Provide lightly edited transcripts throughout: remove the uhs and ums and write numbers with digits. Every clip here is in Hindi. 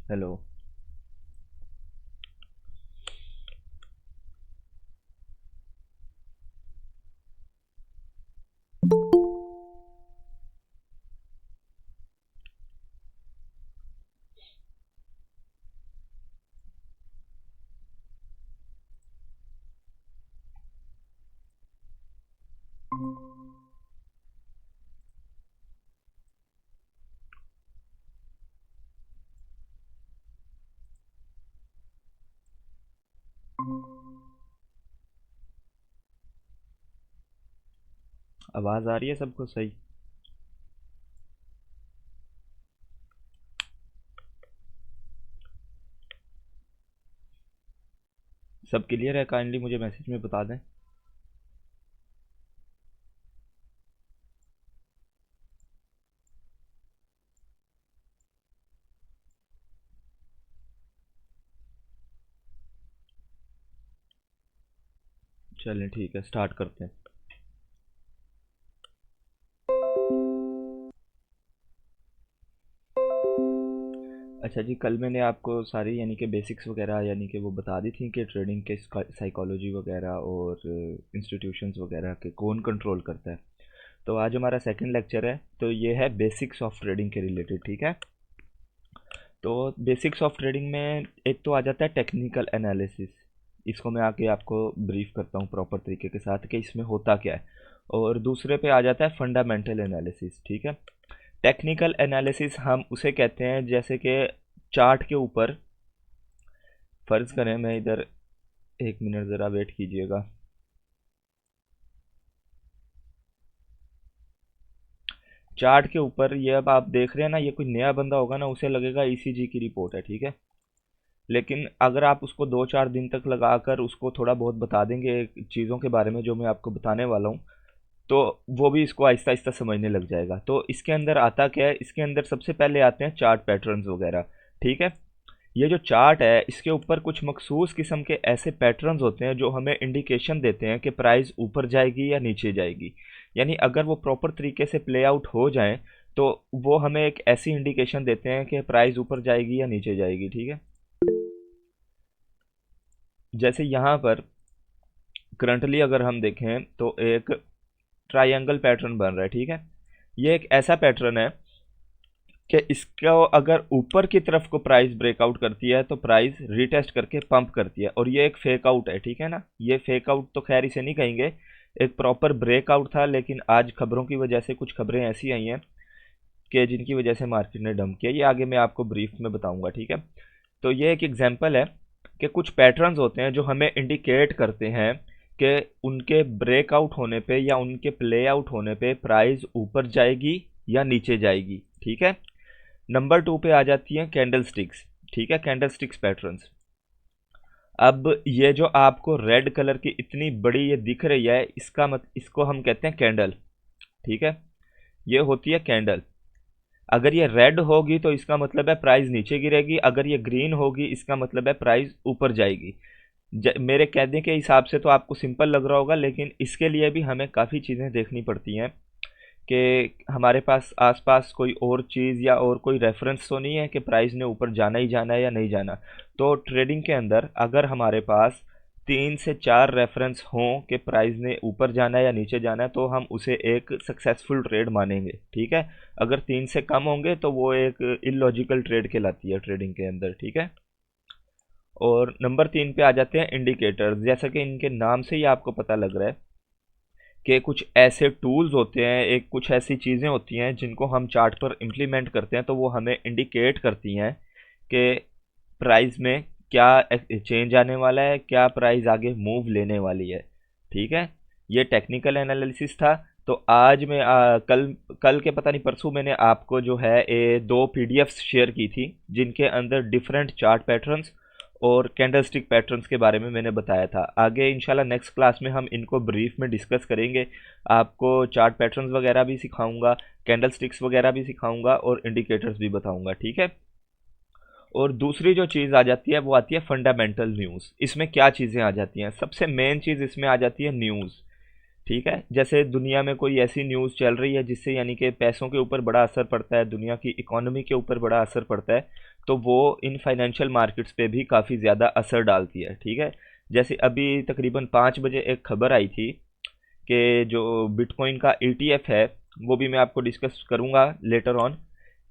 हेलो। आवाज़ आ रही है सबको सही? सब क्लियर है? काइंडली मुझे मैसेज में बता दें। चलें ठीक है, स्टार्ट करते हैं। अच्छा जी, कल मैंने आपको सारी यानी कि बेसिक्स वगैरह यानी कि वो बता दी थी कि ट्रेडिंग के साइकोलॉजी वगैरह और इंस्टीट्यूशंस वगैरह के कौन कंट्रोल करता है। तो आज हमारा सेकंड लेक्चर है, तो ये है बेसिक्स ऑफ ट्रेडिंग के रिलेटेड, ठीक है। तो बेसिक्स ऑफ ट्रेडिंग में एक तो आ जाता है टेक्निकल एनालिसिस। इसको मैं आके आपको ब्रीफ करता हूँ प्रॉपर तरीके के साथ कि इसमें होता क्या है। और दूसरे पे आ जाता है फंडामेंटल एनालिसिस, ठीक है। टेक्निकल एनालिसिस हम उसे कहते हैं जैसे कि चार्ट के ऊपर, फ़र्ज़ करें मैं इधर, एक मिनट ज़रा वेट कीजिएगा। चार्ट के ऊपर ये अब आप देख रहे हैं ना, ये कोई नया बंदा होगा ना, उसे लगेगा ईसीजी की रिपोर्ट है, ठीक है। लेकिन अगर आप उसको 2-4 दिन तक लगाकर उसको थोड़ा बहुत बता देंगे चीज़ों के बारे में जो मैं आपको बताने वाला हूँ, तो वो भी इसको आहिस्ता आहिस्ता समझने लग जाएगा। तो इसके अंदर आता क्या है, इसके अंदर सबसे पहले आते हैं चार्ट पैटर्न्स वगैरह, ठीक है। ये जो चार्ट है इसके ऊपर कुछ मखसूस किस्म के ऐसे पैटर्न्स होते हैं जो हमें इंडिकेशन देते हैं कि प्राइस ऊपर जाएगी या नीचे जाएगी। यानी अगर वो प्रॉपर तरीके से प्ले आउट हो जाएं तो वो हमें एक ऐसी इंडिकेशन देते हैं कि प्राइस ऊपर जाएगी या नीचे जाएगी, ठीक है। जैसे यहाँ पर करंटली अगर हम देखें तो एक ट्रायंगल पैटर्न बन रहा है, ठीक है। ये एक ऐसा पैटर्न है कि इसको अगर ऊपर की तरफ को प्राइस ब्रेकआउट करती है तो प्राइस रीटेस्ट करके पंप करती है, और ये एक फेक आउट है, ठीक है ना। ये फेक आउट तो खैर इसे नहीं कहेंगे, एक प्रॉपर ब्रेकआउट था। लेकिन आज खबरों की वजह से कुछ खबरें ऐसी आई हैं कि जिनकी वजह से मार्केट ने डंप किया। ये आगे मैं आपको ब्रीफ में बताऊंगा, ठीक है। तो ये एक एग्जांपल है कि कुछ पैटर्न्स होते हैं जो हमें इंडिकेट करते हैं कि उनके ब्रेकआउट होने पे या उनके प्ले आउट होने पे प्राइस ऊपर जाएगी या नीचे जाएगी, ठीक है। नंबर 2 पे आ जाती हैं कैंडल स्टिक्स, ठीक है, कैंडल स्टिक्स पैटर्न्स। अब ये जो आपको रेड कलर की इतनी बड़ी ये दिख रही है, इसको हम कहते हैं कैंडल, ठीक है। ये होती है कैंडल। अगर ये रेड होगी तो इसका मतलब है प्राइस नीचे गिरेगी, अगर ये ग्रीन होगी इसका मतलब है प्राइस ऊपर जाएगी। मेरे कहने के हिसाब से तो आपको सिंपल लग रहा होगा, लेकिन इसके लिए भी हमें काफ़ी चीज़ें देखनी पड़ती हैं कि हमारे पास आसपास कोई और चीज़ या और कोई रेफरेंस तो नहीं है कि प्राइस ने ऊपर जाना ही जाना है या नहीं जाना। तो ट्रेडिंग के अंदर अगर हमारे पास 3 से 4 रेफरेंस हों कि प्राइस ने ऊपर जाना है या नीचे जाना है तो हम उसे एक सक्सेसफुल ट्रेड मानेंगे, ठीक है। अगर 3 से कम होंगे तो वो एक इलॉजिकल ट्रेड कहलाती है ट्रेडिंग के अंदर, ठीक है। और नंबर 3 पे आ जाते हैं इंडिकेटर्स। जैसा कि इनके नाम से ही आपको पता लग रहा है कि कुछ ऐसे टूल्स होते हैं, एक कुछ ऐसी चीज़ें होती हैं जिनको हम चार्ट पर इम्प्लीमेंट करते हैं तो वो हमें इंडिकेट करती हैं कि प्राइस में क्या चेंज आने वाला है, क्या प्राइस आगे मूव लेने वाली है, ठीक है। ये टेक्निकल एनालिसिस था। तो आज मैं कल कल के पता नहीं परसों मैंने आपको जो है 2 पीडीएफ्स शेयर की थी जिनके अंदर डिफरेंट चार्ट पैटर्न्स और कैंडलस्टिक पैटर्न्स के बारे में मैंने बताया था। आगे इंशाल्लाह नेक्स्ट क्लास में हम इनको ब्रीफ में डिस्कस करेंगे। आपको चार्ट पैटर्न्स वगैरह भी सिखाऊंगा, कैंडलस्टिक्स वगैरह भी सिखाऊंगा और इंडिकेटर्स भी बताऊंगा, ठीक है। और दूसरी जो चीज़ आ जाती है वो आती है फंडामेंटल न्यूज़। इसमें क्या चीज़ें आ जाती हैं, सबसे मेन चीज़ इसमें आ जाती है न्यूज़, ठीक है। जैसे दुनिया में कोई ऐसी न्यूज़ चल रही है जिससे यानी कि पैसों के ऊपर बड़ा असर पड़ता है, दुनिया की इकोनॉमी के ऊपर बड़ा असर पड़ता है, तो वो इन फाइनेंशियल मार्केट्स पे भी काफ़ी ज़्यादा असर डालती है। ठीक है, जैसे अभी तकरीबन 5 बजे एक खबर आई थी कि जो बिटकॉइन का ETF है, वो भी मैं आपको डिस्कस करूंगा लेटर ऑन,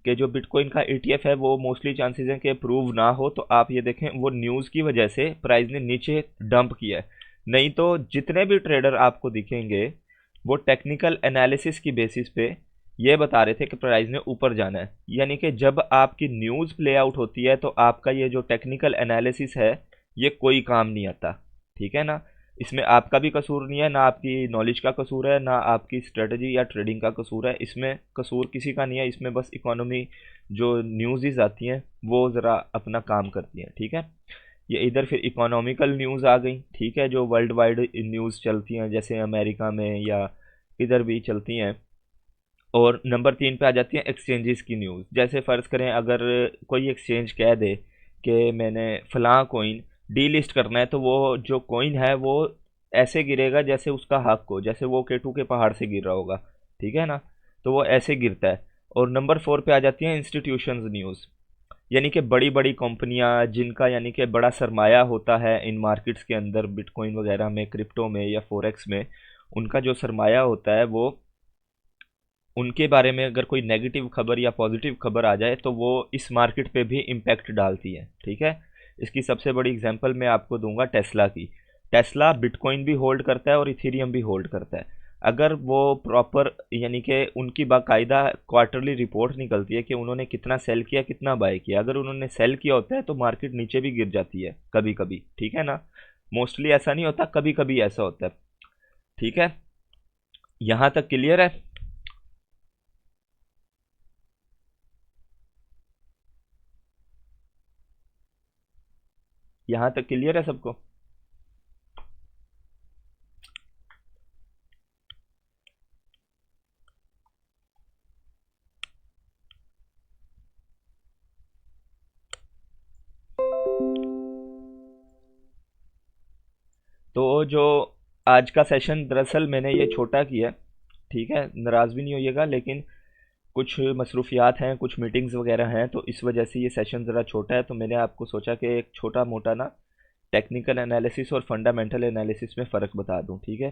कि जो बिटकॉइन का ETF है वो मोस्टली चांसेस हैं कि अप्रूव ना हो। तो आप ये देखें, वो न्यूज़ की वजह से प्राइस ने नीचे डंप किया है। नहीं तो जितने भी ट्रेडर आपको दिखेंगे वो टेक्निकल एनालिसिस की बेसिस पे ये बता रहे थे कि प्राइस ने ऊपर जाना है। यानी कि जब आपकी न्यूज़ प्ले आउट होती है तो आपका ये जो टेक्निकल एनालिसिस है ये कोई काम नहीं आता। ठीक है ना, इसमें आपका भी कसूर नहीं है, ना आपकी नॉलेज का कसूर है, ना आपकी स्ट्रेटजी या ट्रेडिंग का कसूर है। इसमें कसूर किसी का नहीं है, इसमें बस इकोनॉमी जो न्यूज़ आती हैं वो ज़रा अपना काम करती हैं। ठीक है, ये इधर फिर इकोनॉमिकल न्यूज़ आ गई। ठीक है, जो वर्ल्ड वाइड न्यूज़ चलती हैं जैसे अमेरिका में या इधर भी चलती हैं। और नंबर 3 पे आ जाती है एक्सचेंजेस की न्यूज़। जैसे फ़र्ज़ करें अगर कोई एक्सचेंज कह दे कि मैंने फ़लाँ कोइन डीलिस्ट करना है, तो वो जो कोइन है वो ऐसे गिरेगा जैसे उसका हक हो, जैसे वो केटू के पहाड़ से गिर रहा होगा। ठीक है ना, तो वो ऐसे गिरता है। और नंबर 4 पे आ जाती है इंस्टीट्यूशंस न्यूज़, यानी कि बड़ी बड़ी कंपनियां जिनका यानी कि बड़ा सरमाया होता है इन मार्केट्स के अंदर, बिटकॉइन वगैरह में, क्रिप्टो में या फोरेक्स में, उनका जो सरमाया होता है वो, उनके बारे में अगर कोई नेगेटिव खबर या पॉजिटिव खबर आ जाए तो वो इस मार्केट पे भी इम्पैक्ट डालती है। ठीक है, इसकी सबसे बड़ी एग्जांपल मैं आपको दूंगा टेस्ला की। टेस्ला बिटकॉइन भी होल्ड करता है और इथेरियम भी होल्ड करता है। अगर वो प्रॉपर यानी कि उनकी बाकायदा क्वार्टरली रिपोर्ट निकलती है कि उन्होंने कितना सेल किया कितना बाय किया, अगर उन्होंने सेल किया होता है तो मार्केट नीचे भी गिर जाती है कभी कभी। ठीक है ना, मोस्टली ऐसा नहीं होता, कभी कभी ऐसा होता है। ठीक है, यहाँ तक क्लियर है? यहाँ तक क्लियर है सबको? तो जो आज का सेशन दरअसल मैंने ये छोटा किया है। ठीक है, नाराज़ भी नहीं होइएगा, लेकिन कुछ मसरूफियात हैं, कुछ मीटिंग्स वगैरह हैं, तो इस वजह से ये सेशन ज़रा छोटा है। तो मैंने आपको सोचा कि एक छोटा मोटा ना टेक्निकल एनालिसिस और फंडामेंटल एनालिसिस में फ़र्क बता दूं। ठीक है,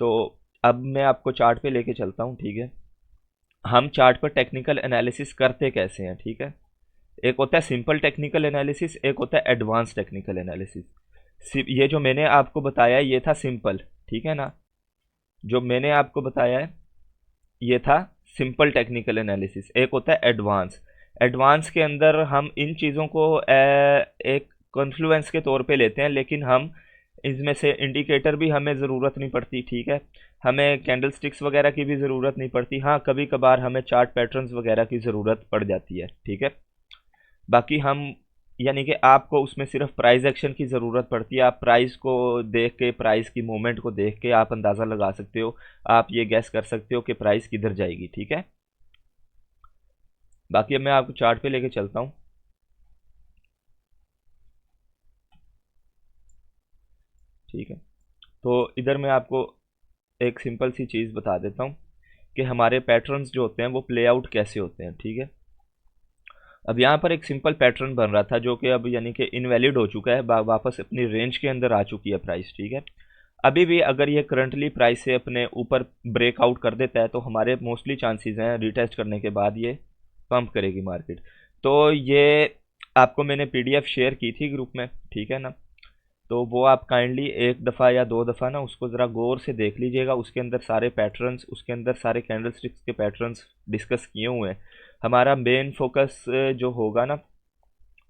तो अब मैं आपको चार्ट पे लेके चलता हूं। ठीक है, हम चार्ट पर टेक्निकल एनालिसिस करते कैसे हैं? ठीक है, एक होता है सिंपल टेक्निकल एनालिसिस, एक होता है एडवांस टेक्निकल एनालिसिस। ये जो मैंने आपको बताया ये था सिंपल। ठीक है ना, जो मैंने आपको बताया है ये था सिंपल टेक्निकल एनालिसिस। एक होता है एडवांस। एडवांस के अंदर हम इन चीज़ों को एक कॉन्फ्लुएंस के तौर पे लेते हैं, लेकिन हम इसमें से इंडिकेटर भी हमें ज़रूरत नहीं पड़ती। ठीक है, हमें कैंडल स्टिक्स वगैरह की भी ज़रूरत नहीं पड़ती। हाँ, कभी कभार हमें चार्ट पैटर्न्स वगैरह की ज़रूरत पड़ जाती है। ठीक है, बाकी हम यानी कि आपको उसमें सिर्फ प्राइस एक्शन की ज़रूरत पड़ती है। आप प्राइस को देख के, प्राइस की मूवमेंट को देख के आप अंदाज़ा लगा सकते हो, आप ये गैस कर सकते हो कि प्राइस किधर जाएगी। ठीक है, बाकी अब मैं आपको चार्ट पे लेके चलता हूँ। ठीक है, तो इधर मैं आपको एक सिंपल सी चीज़ बता देता हूँ कि हमारे पैटर्न्स जो होते हैं वो प्ले आउट कैसे होते हैं। ठीक है, अब यहाँ पर एक सिंपल पैटर्न बन रहा था जो कि अब यानी कि इनवैलिड हो चुका है, वापस अपनी रेंज के अंदर आ चुकी है प्राइस। ठीक है, अभी भी अगर ये करंटली प्राइस से अपने ऊपर ब्रेकआउट कर देता है तो हमारे मोस्टली चांसेस हैं रिटेस्ट करने के बाद ये पंप करेगी मार्केट। तो ये आपको मैंने पीडीएफ शेयर की थी ग्रुप में। ठीक है ना, तो वो आप काइंडली एक दफ़ा या दो दफ़ा ना उसको ज़रा गौर से देख लीजिएगा। उसके अंदर सारे पैटर्न्स, उसके अंदर सारे कैंडल स्टिक्स के पैटर्न्स डिस्कस किए हुए हैं। हमारा मेन फोकस जो होगा ना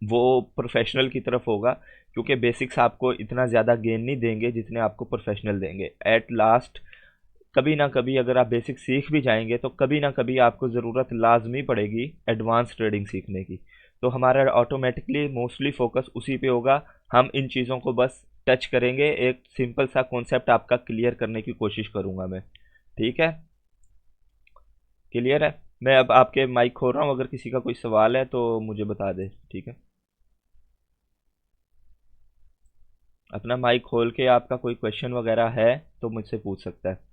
वो प्रोफेशनल की तरफ होगा, क्योंकि बेसिक्स आपको इतना ज़्यादा गेन नहीं देंगे जितने आपको प्रोफेशनल देंगे। एट लास्ट कभी ना कभी अगर आप बेसिक सीख भी जाएंगे तो कभी ना कभी आपको ज़रूरत लाजमी पड़ेगी एडवांस ट्रेडिंग सीखने की। तो हमारा ऑटोमेटिकली मोस्टली फोकस उसी पे होगा। हम इन चीज़ों को बस टच करेंगे, एक सिंपल सा कॉन्सेप्ट आपका क्लियर करने की कोशिश करूँगा मैं। ठीक है, क्लियर है? मैं अब आपके माइक खोल रहा हूँ, अगर किसी का कोई सवाल है तो मुझे बता दे। ठीक है, अपना माइक खोल के आपका कोई क्वेश्चन वगैरह है तो मुझसे पूछ सकता है।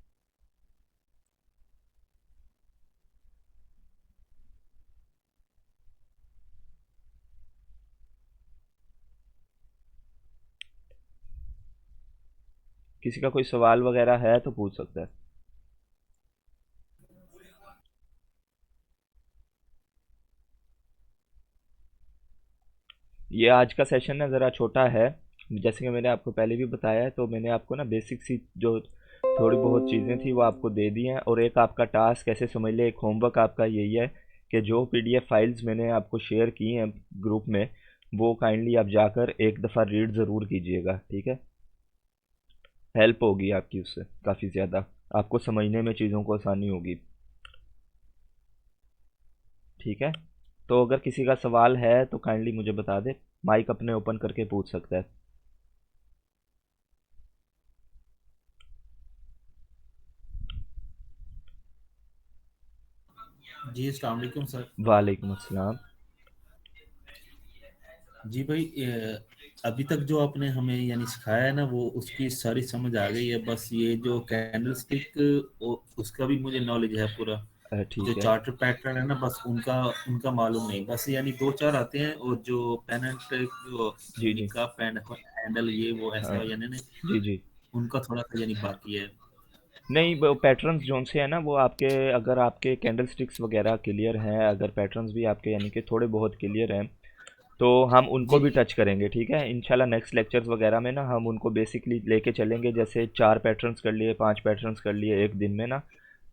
किसी का कोई सवाल वगैरह है तो पूछ सकता है। ये आज का सेशन ना ज़रा छोटा है, जैसे कि मैंने आपको पहले भी बताया है, तो मैंने आपको ना बेसिक सी जो थोड़ी बहुत चीज़ें थी वो आपको दे दी हैं, और एक आपका टास्क ऐसे समझ ले, एक होमवर्क आपका यही है कि जो पीडीएफ फाइल्स मैंने आपको शेयर की हैं ग्रुप में, वो काइंडली आप जाकर एक दफ़ा रीड ज़रूर कीजिएगा, ठीक है। हेल्प होगी आपकी उससे काफ़ी ज़्यादा, आपको समझने में चीज़ों को आसानी होगी, ठीक है। तो अगर किसी का सवाल है तो काइंडली मुझे बता दे, माइक अपने ओपन करके पूछ सकता है। जी अस्सलाम वालेकुम सर। वालेकुम अस्सलाम। जी भाई, अभी तक जो आपने हमें यानी सिखाया है ना, वो उसकी सारी समझ आ गई है। बस ये जो कैंडल स्टिक, उसका भी मुझे नॉलेज है पूरा। जो ठीक है। चार्टर पैटर्न है ना, बस उनका उनका मालूम नहीं। बस यानी दो चार आते हैं, और जो पेनेंट जो जी यानी जी। कप एंड हैंडल, ये वो हाँ। ऐसा यानी नहीं, जी जी। उनका थोड़ा सा यानी बाकी है। नहीं, वो पैटर्न्स जोन से है ना, वो आपके अगर आपके कैंडल स्टिक्स वगैरह क्लियर हैं, अगर पैटर्न्स भी आपके यानी कि थोड़े बहुत क्लियर हैं, तो हम उनको जी भी जी टच करेंगे, ठीक है। इंशाल्लाह नेक्स्ट लेक्चर्स वगैरह में ना हम उनको बेसिकली लेके चलेंगे, जैसे 4 पैटर्न्स कर लिए, 5 पैटर्न्स कर लिए एक दिन में ना,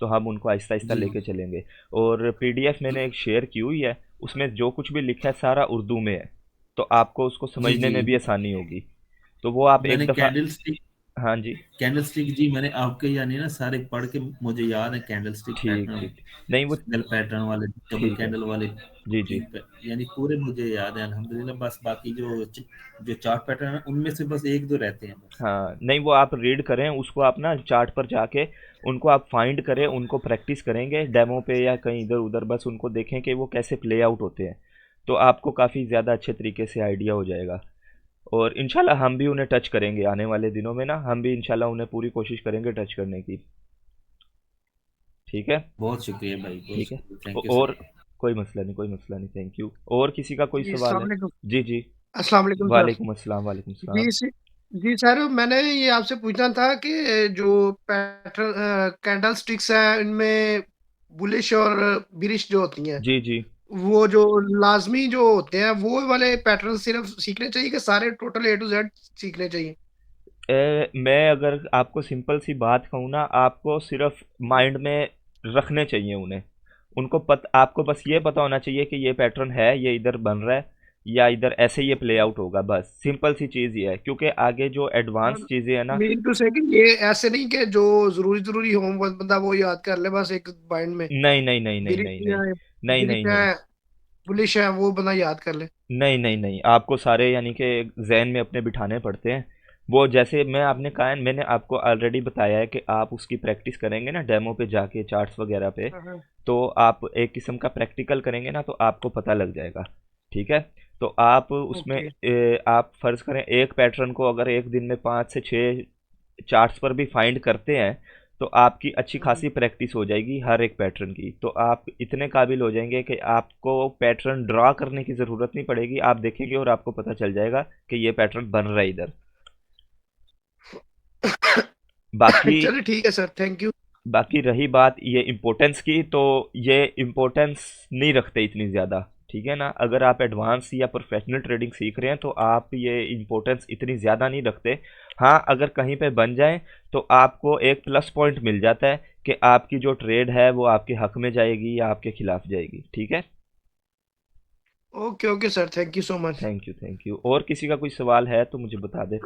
तो हम उनको आहिस्ता आहिस्ता जी। लेके चलेंगे। और पीडीएफ मैंने एक शेयर की हुई है, उसमें जो कुछ भी लिखा है सारा उर्दू में है, तो आपको उसको जी समझने जी में भी आसानी होगी। तो वो आप एक मैंने दफ़ा। हाँ जी। कैंडल स्टिक जी, मैंने आपके यानी ना सारे पढ़ के मुझे याद है। कैंडल स्टिक ठीक पैटर्न, ठीक। नहीं वो। सिंगल पैटर्न वाले, डबल ठीक है। कैंडल वाले, जी जी। यानी पूरे मुझे याद है अल्हम्दुलिल्लाह। बस बाकी जो चार्ट पैटर्न है, उनमें से बस एक दो रहते हैं बस। हाँ, नहीं वो आप रीड करें उसको, आप ना चार्ट पर जाके उनको आप फाइंड करें, उनको प्रैक्टिस करेंगे डेमो पे या कहीं इधर उधर, बस उनको देखें कि वो कैसे प्ले आउट होते हैं, तो आपको काफ़ी ज़्यादा अच्छे तरीके से आइडिया हो जाएगा। और इंशाल्लाह हम भी उन्हें टच करेंगे आने वाले दिनों में ना, हम भी इंशाल्लाह उन्हें पूरी कोशिश करेंगे टच करने की, ठीक है। बहुत शुक्रिया भाई, बहुत ठीक है। शुक्रिया, थैंक यू और सर। कोई मसला नहीं, कोई मसला नहीं, थैंक यू। और किसी का कोई जी सवाल अस्सलाम है? वालेकुम। जी जी। अस्सलाम वालेकुम सर। वालेकुम अस्सलाम, वालेकुम जी सलाम। जी सर, मैंने ये आपसे पूछना था कि जो पैटर्न कैंडल स्टिक्स हैं, इनमें बुलिश और बिरिश जो होती हैं, जी जी। वो जो लाजमी जो होते हैं, वो वाले पैटर्न सिर्फ सीखने चाहिए कि सारे टोटल ए टू जेड सीखने चाहिए? मैं अगर आपको सिंपल सी बात कहूँ ना, आपको सिर्फ माइंड में रखने चाहिए उन्हें, उनको आपको बस ये पता होना चाहिए कि ये पैटर्न है, ये इधर बन रहा है, या इधर ऐसे ये प्ले आउट होगा, बस सिंपल सी चीज़ ये है, क्योंकि आगे जो एडवांस चीज़ें हैं ना। मीन टू से कि ये ऐसे नहीं कि जो जरूरी जरूरी हो बंदा वो याद कर ले बस एक माइंड में। नहीं नहीं नहीं नहीं बिरिश नहीं नहीं। है, नहीं बिरिश नहीं नहीं। है, बुलिश है, वो बंदा याद कर ले। नहीं नहीं नहीं, आपको सारे यानी कि जहन में अपने बिठाने पड़ते हैं। वो जैसे मैं आपने कहा है, मैंने आपको ऑलरेडी बताया है कि आप उसकी प्रैक्टिस करेंगे ना डेमो पे जाके, चार्ट्स वगैरह पे, हाँ, हाँ। तो आप एक किस्म का प्रैक्टिकल करेंगे ना, तो आपको पता लग जाएगा, ठीक है। तो आप उसमें ओके आप फर्ज करें एक पैटर्न को अगर एक दिन में 5 से 6 चार्ट्स पर भी फाइंड करते हैं, तो आपकी अच्छी खासी प्रैक्टिस हो जाएगी हर एक पैटर्न की, तो आप इतने काबिल हो जाएंगे कि आपको पैटर्न ड्रा करने की ज़रूरत नहीं पड़ेगी, आप देखेंगे और आपको पता चल जाएगा कि ये पैटर्न बन रहा है इधर। बाकी चलिए ठीक है सर, थैंक यू। बाकी रही बात ये इम्पोर्टेंस की, तो ये इम्पोर्टेंस नहीं रखते इतनी ज़्यादा, ठीक है ना। अगर आप एडवांस या प्रोफेशनल ट्रेडिंग सीख रहे हैं तो आप ये इम्पोर्टेंस इतनी ज़्यादा नहीं रखते। हाँ, अगर कहीं पे बन जाए तो आपको एक प्लस पॉइंट मिल जाता है कि आपकी जो ट्रेड है वो आपके हक में जाएगी या आपके खिलाफ जाएगी, ठीक है। Okay okay sir, thank you so much. Thank you, thank you. और किसी का कोई सवाल है तो मुझे बता दे।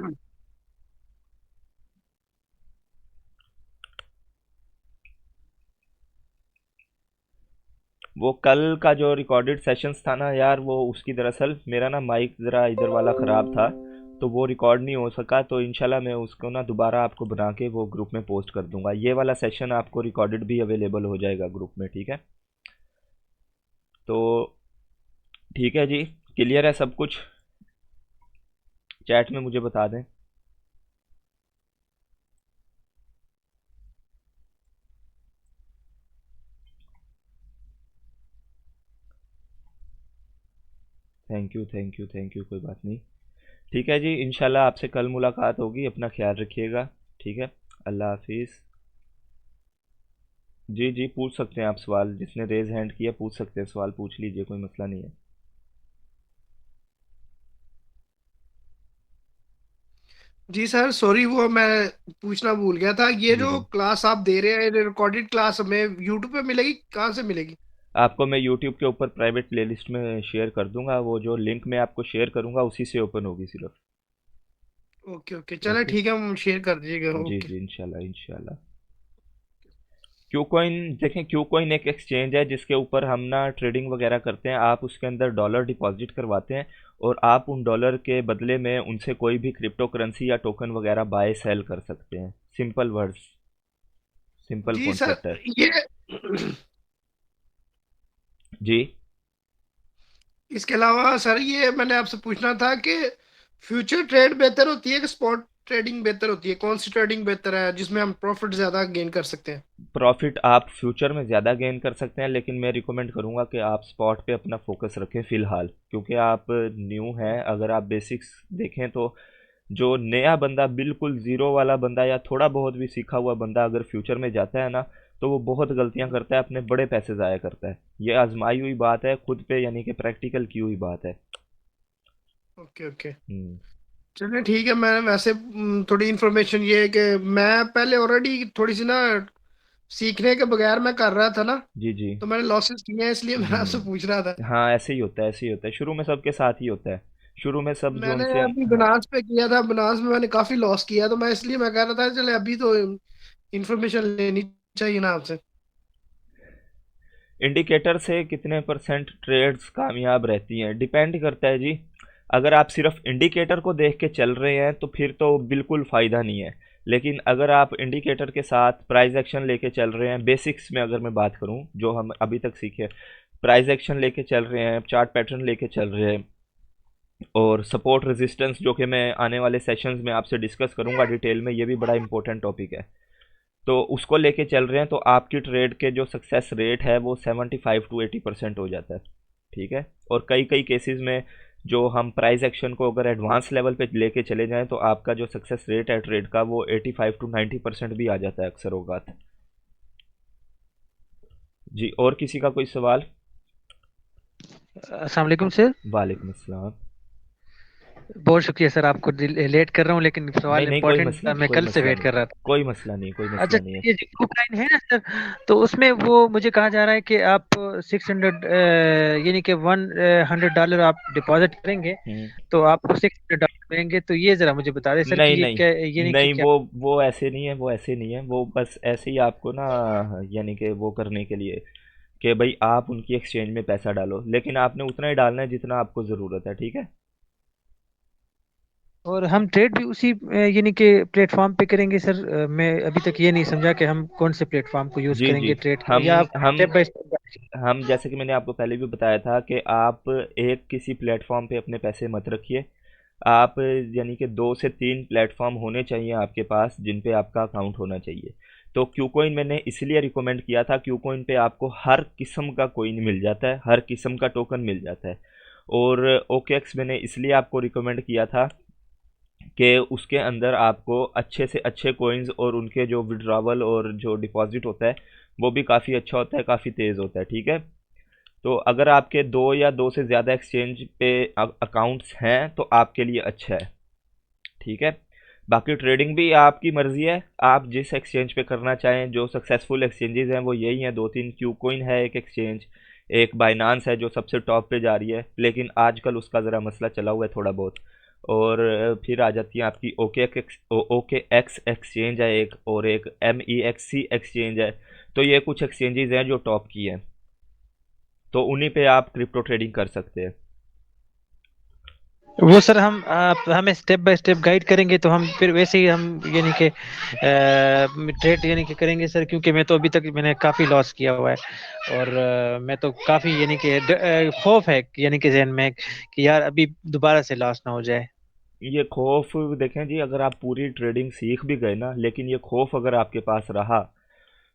वो कल का जो रिकॉर्डेड सेशंस था ना यार, वो उसकी दरअसल मेरा ना माइक ज़रा इधर वाला ख़राब था, तो वो रिकॉर्ड नहीं हो सका, तो इंशाल्लाह मैं उसको ना दोबारा आपको बना के वो ग्रुप में पोस्ट कर दूंगा, ये वाला सेशन आपको रिकॉर्डेड भी अवेलेबल हो जाएगा ग्रुप में, ठीक है। तो ठीक है जी, क्लियर है सब कुछ, चैट में मुझे बता दें। Thank you, thank you, thank you, कोई बात नहीं। ठीक है जी, इंशाल्लाह आपसे कल मुलाकात होगी, अपना ख्याल रखिएगा। ठीक है, अल्लाह हाफिज़। जी जी, पूछ सकते हैं आप सवाल, जिसने रेज हैंड किया पूछ सकते हैं, सवाल पूछ लीजिए, कोई मसला नहीं है। जी सर, सॉरी वो मैं पूछना भूल गया था, ये जी जो जी, क्लास आप दे रहे हैं रिकॉर्डेड क्लास हमें यूट्यूब पे मिलेगी, कहाँ से मिलेगी? आपको मैं यूट्यूब के ऊपर प्राइवेट प्लेलिस्ट में शेयर कर दूंगा, वो जो लिंक मैं आपको शेयर करूंगा उसी से ओपन होगी सिर्फ। ओके ओके, चले ओके, ठीक है, हम शेयर कर दीजिएगा। जी ओके। जी, इंशाल्लाह इंशाल्लाह। क्यूकॉइन देखें, क्यूकॉइन एक एक्सचेंज है जिसके ऊपर हम ना ट्रेडिंग वगैरह करते हैं। आप उसके अंदर डॉलर डिपॉजिट करवाते हैं और आप उन डॉलर के बदले में उनसे कोई भी क्रिप्टो करेंसी या टोकन वगैरह बाय सेल कर सकते हैं। सिंपल वर्ड्स, सिंपल जी सर, कॉन्सेप्ट है। ये जी, इसके अलावा सर ये मैंने आपसे पूछना था कि फ्यूचर ट्रेड बेहतर होती है कि स्पॉट ट्रेडिंग बेहतर होती है? कौन सी ट्रेडिंग बेहतर है जिसमें हम प्रॉफिट ज्यादा गेन कर सकते हैं? प्रॉफिट आप फ्यूचर में ज़्यादा गेन कर सकते हैं, लेकिन मैं रिकमेंड करूंगा कि आप स्पॉट पे अपना फोकस रखें फ़िलहाल, क्योंकि आप न्यू हैं। अगर आप बेसिक्स देखें तो जो नया बंदा, बिल्कुल ज़ीरो वाला बंदा या थोड़ा बहुत भी सीखा हुआ बंदा अगर फ्यूचर में जाता है ना, तो वो बहुत गलतियां करता है, अपने बड़े पैसे ज़ाया करता है। ये आजमाई हुई बात है खुद पे, यानी कि प्रैक्टिकल की हुई बात है। ओके ओके, हम्म, चलिए ठीक है। मैं वैसे थोड़ी इन्फॉर्मेशन ये है कि मैं पहले ऑलरेडी थोड़ी सी ना सीखने के बगैर मैं कर रहा था ना, जी जी। तो मैंने लॉसेस किए हैं, इसलिए मैं आपसे पूछ रहा था। हाँ, ऐसे ही होता है, ऐसे ही होता है, शुरू में सबके साथ ही होता है। शुरू में सब जो मैंने उनसे, अभी हाँ, बनास पे किया था, बनास में मैंने काफी लॉस किया, तो मैं इसलिए मैं कह रहा था चले अभी तो इन्फॉर्मेशन लेनी चाहिए ना आपसे। इंडिकेटर से कितने परसेंट ट्रेड्स कामयाब रहती हैं डिपेंड करता है जी। अगर आप सिर्फ इंडिकेटर को देख के चल रहे हैं तो फिर तो बिल्कुल फ़ायदा नहीं है। लेकिन अगर आप इंडिकेटर के साथ प्राइस एक्शन लेके चल रहे हैं, बेसिक्स में अगर मैं बात करूं जो हम अभी तक सीखे, प्राइस एक्शन लेके चल रहे हैं, चार्ट पैटर्न लेके चल रहे हैं, और सपोर्ट रेजिस्टेंस जो कि मैं आने वाले सेशंस में आपसे डिस्कस करूंगा डिटेल में, ये भी बड़ा इंपॉर्टेंट टॉपिक है, तो उसको लेके चल रहे हैं, तो आपकी ट्रेड के जो सक्सेस रेट है वो 75 to 80% हो जाता है। ठीक है, और कई कई केसेस में जो हम प्राइस एक्शन को अगर एडवांस लेवल पे लेके चले जाएं तो आपका जो सक्सेस रेट है ट्रेड का वो 85 to 90% भी आ जाता है अक्सर औकात। जी, और किसी का कोई सवाल? अस्सलाम वालेकुम सर। वालेकुम अस्सलाम। बहुत शुक्रिया सर, आपको लेट कर रहा हूँ लेकिन नहीं सवाल नहीं, कोई इम्पोर्टेंट मसला था, नहीं, मैं कोई कल से मसला वेट नहीं, कर रहा था। कोई मसला नहीं, कोई अच्छा, मसला नहीं है। ये जो ग्रुप लाइन है ना सर, तो उसमें वो मुझे कहा जा रहा है कि आप 600 यानी कि $100 आप डिपॉजिट करेंगे हम्म, तो आपको $600 देंगे। तो ये जरा मुझे बता दें सर कि नहीं ये नहीं, क्या, यानी कि नहीं, क्या? वो ऐसे नहीं है, वो ऐसे नहीं है, वो बस ऐसे ही आपको ना, यानी कि वो करने के लिए कि भाई आप उनकी एक्सचेंज में पैसा डालो, लेकिन आपने उतना ही डालना है जितना आपको ज़रूरत है। ठीक है, और हम ट्रेड भी उसी यानी कि प्लेटफॉर्म पे करेंगे सर? मैं अभी तक ये नहीं समझा कि हम कौन से प्लेटफॉर्म को यूज जी जी। करेंगे ट्रेड के, हम या आप हम स्टेप बाय स्टेप? हम जैसे कि मैंने आपको पहले भी बताया था कि आप एक किसी प्लेटफॉर्म पे अपने पैसे मत रखिए। आप, यानी कि 2 से 3 प्लेटफॉर्म होने चाहिए आपके पास जिन पे आपका अकाउंट होना चाहिए। तो क्यूकोइन मैंने इसलिए रिकमेंड किया था, क्यूकोइन पे आपको हर किस्म का कोइन मिल जाता है, हर किस्म का टोकन मिल जाता है। और ओकेएक्स मैंने इसलिए आपको रिकमेंड किया था कि उसके अंदर आपको अच्छे से अच्छे कोइंस और उनके जो विड्रावल और जो डिपॉजिट होता है वो भी काफ़ी अच्छा होता है, काफ़ी तेज़ होता है। ठीक है, तो अगर आपके दो या दो से ज़्यादा एक्सचेंज पे अकाउंट्स हैं तो आपके लिए अच्छा है। ठीक है, बाकी ट्रेडिंग भी आपकी मर्ज़ी है, आप जिस एक्सचेंज पे करना चाहें। जो सक्सेसफुल एक्सचेंजेस हैं वो यही हैं, दो तीन, क्यूकोइन है एक एक्सचेंज, एक बाइनांस है जो सबसे टॉप पे जा रही है, लेकिन आजकल उसका ज़रा मसला चला हुआ है थोड़ा बहुत। और फिर आ जाती है आपकी ओके एक्स एक्सचेंज है एक, और एक MEXC एक्सचेंज है। तो ये कुछ एक्सचेंजेस हैं जो टॉप की हैं, तो उन्हीं पे आप क्रिप्टो ट्रेडिंग कर सकते हैं। वो सर हम आप हमें स्टेप बाय स्टेप गाइड करेंगे तो हम फिर वैसे ही हम यानी कि ट्रेड यानी कि करेंगे सर, क्योंकि मैं तो अभी तक मैंने काफ़ी लॉस किया हुआ है। और मैं तो काफ़ी यानी कि खौफ है यानी कि जहन में कि यार अभी दोबारा से लॉस ना हो जाए। ये खौफ देखें जी, अगर आप पूरी ट्रेडिंग सीख भी गए ना, लेकिन ये खौफ अगर आपके पास रहा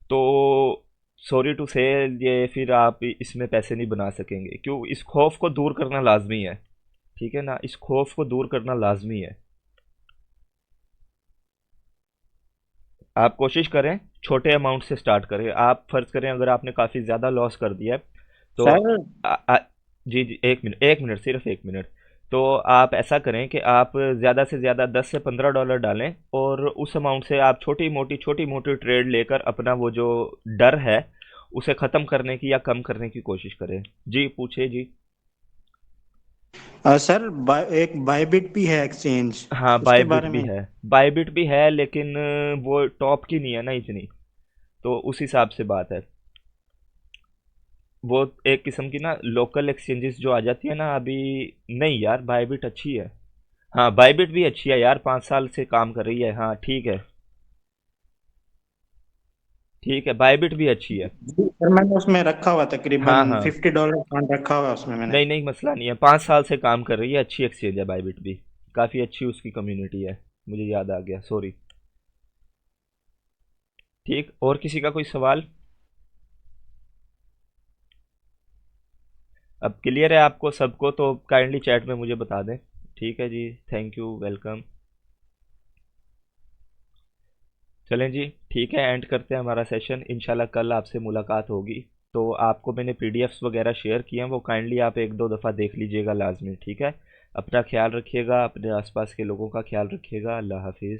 तो सॉरी टू से, ये फिर आप इसमें पैसे नहीं बना सकेंगे। क्यों? इस खौफ को दूर करना लाजमी है। ठीक है ना, इस खौफ को दूर करना लाजमी है। आप कोशिश करें छोटे अमाउंट से स्टार्ट करें। आप फर्ज करें अगर आपने काफ़ी ज़्यादा लॉस कर दिया है तो सर आ, आ, जी जी, एक मिनट, सिर्फ एक मिनट। तो आप ऐसा करें कि आप ज़्यादा से ज़्यादा $10 से $15 डालें, और उस अमाउंट से आप छोटी मोटी ट्रेड लेकर अपना वो जो डर है उसे ख़त्म करने की या कम करने की कोशिश करें। जी पूछिए जी। सर एक बायबिट भी है एक्सचेंज, हाँ, उसके बायबिट बारे भी में। है। बायबिट भी है, लेकिन वो टॉप की नहीं है ना इतनी, तो उस हिसाब से बात है। वो एक किस्म की ना लोकल एक्सचेंजेस जो आ जाती है ना अभी। नहीं यार, बायबिट अच्छी है। हाँ, बायबिट भी अच्छी है यार, 5 साल से काम कर रही है। हाँ ठीक है, ठीक है, बायबिट भी अच्छी है। जी, सर मैंने उसमें रखा हुआ हाँ तकरीबन हाँ, $50 फंड रखा हुआ है उसमें मैंने। नहीं नहीं, मसला नहीं है, 5 साल से काम कर रही है, अच्छी एक्सचेंज है बायबिट भी। काफ़ी अच्छी उसकी कम्युनिटी है। मुझे याद आ गया, सॉरी। ठीक, और किसी का कोई सवाल? अब क्लियर है आपको सबको, तो काइंडली चैट में मुझे बता दें। ठीक है जी, थैंक यू, वेलकम। चलें जी, ठीक है, एंड करते हैं हमारा सेशन। इंशाल्लाह कल आपसे मुलाकात होगी। तो आपको मैंने पीडीएफ्स वगैरह शेयर किए हैं, वो काइंडली आप एक दो दफ़ा देख लीजिएगा लाजमी। ठीक है, अपना ख्याल रखिएगा, अपने आसपास के लोगों का ख्याल रखिएगा। अल्लाह हाफिज़।